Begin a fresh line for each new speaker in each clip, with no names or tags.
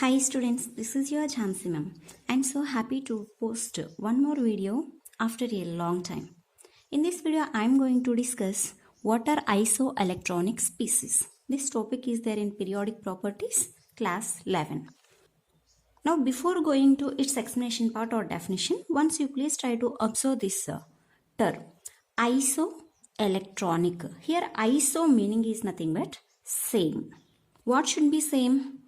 Hi students, this is your jhansi ma'am. I'm so happy to post one more video after a long time. In this video, I'm going to discuss what are isoelectronic species. This topic is there in periodic properties, class 11. Now, before going to its explanation part or definition, once you please try to observe this term, isoelectronic. Here, iso meaning is nothing but same. What should be same?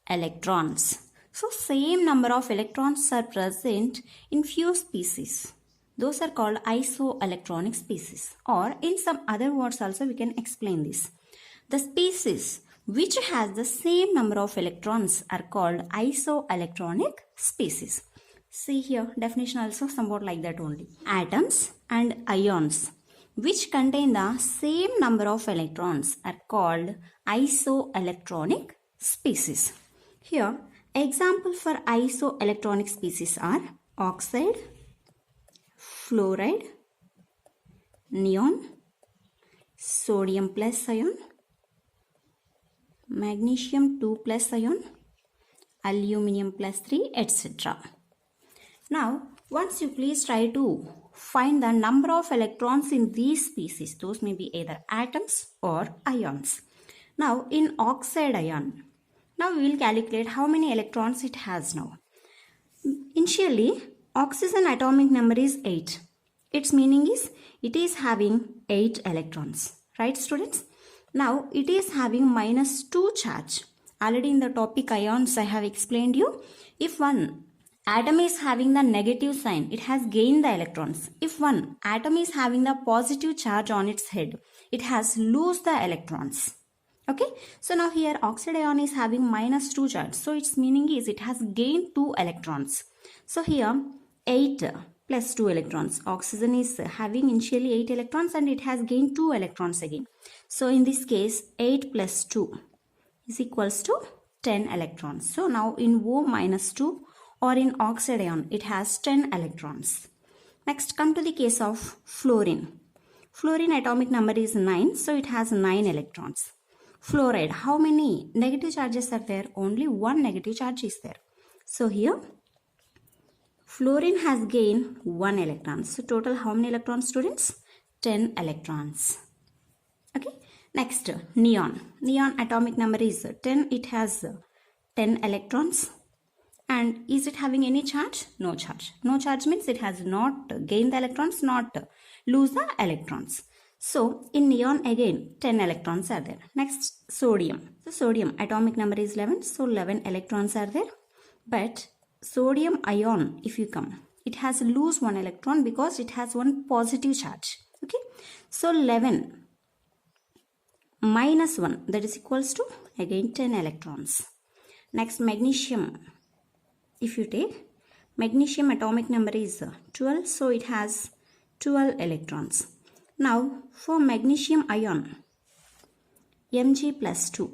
Electrons. So same number of electrons are present in few species. Those are called isoelectronic species, or in some other words also we can explain this. The species which has the same number of electrons are called isoelectronic species. See here, definition also somewhat like that only. Atoms and ions which contain the same number of electrons are called isoelectronic species. Here, example for isoelectronic species are oxide, fluoride, neon, sodium plus ion, magnesium 2 plus ion, aluminium plus 3, etc. Now, once you please try to find the number of electrons in these species. Those may be either atoms or ions. Now, in oxide ion, now we will calculate how many electrons it has now. Initially, oxygen atomic number is 8. Its meaning is it is having 8 electrons. Right, students? Now, it is having -2 charge. Already in the topic ions, I have explained you. If one atom is having the negative sign, it has gained the electrons. If one atom is having the positive charge on its head, it has lost the electrons. Okay, so now here oxide ion is having -2 charge. So its meaning is it has gained 2 electrons. So here 8 plus 2 electrons. Oxygen is having initially 8 electrons and it has gained 2 electrons again. So in this case 8 plus 2 is equals to 10 electrons. So now in O -2 or in oxide ion it has 10 electrons. Next, come to the case of fluorine. Fluorine atomic number is 9, so it has 9 electrons. Fluoride, how many negative charges are there? Only one negative charge is there. So here, fluorine has gained 1 electron. So total how many electrons, students? 10 electrons. Okay. Next, neon. Neon atomic number is 10. It has 10 electrons. And is it having any charge? No charge. No charge means it has not gained the electrons, not lose the electrons. So, in neon again 10 electrons are there. Next, sodium. So, sodium atomic number is 11. So, 11 electrons are there. But, sodium ion, if you come, it has lose 1 electron because it has one positive charge. Okay. So, 11 minus 1, that is equals to again 10 electrons. Next, magnesium. If you take, magnesium atomic number is 12. So, it has 12 electrons. Now, for magnesium ion, Mg plus 2.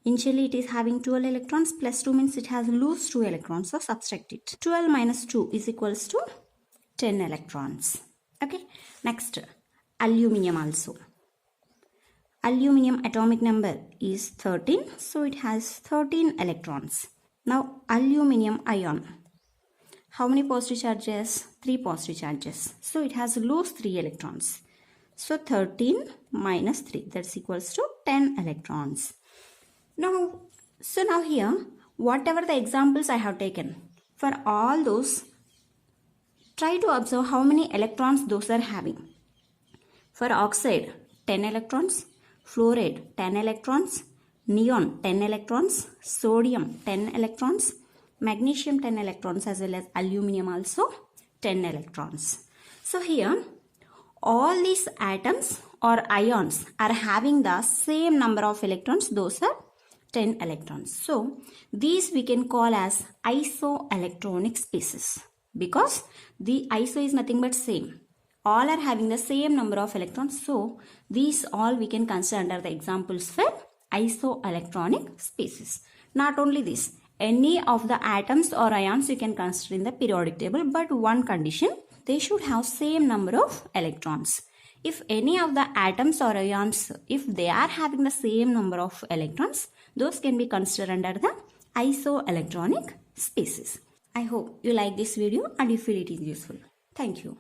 Initially, it is having 12 electrons. Plus 2 means it has lost 2 electrons. So, subtract it. 12 minus 2 is equals to 10 electrons. Okay. Next, aluminium also. Aluminium atomic number is 13. So, it has 13 electrons. Now, aluminium ion. How many positive charges? 3 positive charges. So, it has lost 3 electrons. So, 13 minus 3, that's equals to 10 electrons. Now, here, whatever the examples I have taken, for all those, try to observe how many electrons those are having. For oxide, 10 electrons. Fluoride, 10 electrons. Neon, 10 electrons. Sodium, 10 electrons. Magnesium 10 electrons as well as aluminium also 10 electrons. So here all these atoms or ions are having the same number of electrons. Those are 10 electrons. So these we can call as isoelectronic species because the iso is nothing but same. All are having the same number of electrons. So these all we can consider under the examples for isoelectronic species. Not only this, any of the atoms or ions you can consider in the periodic table, but one condition, they should have same number of electrons. If any of the atoms or ions, if they are having the same number of electrons, those can be considered under the isoelectronic species. I hope you like this video and you feel it is useful. Thank you.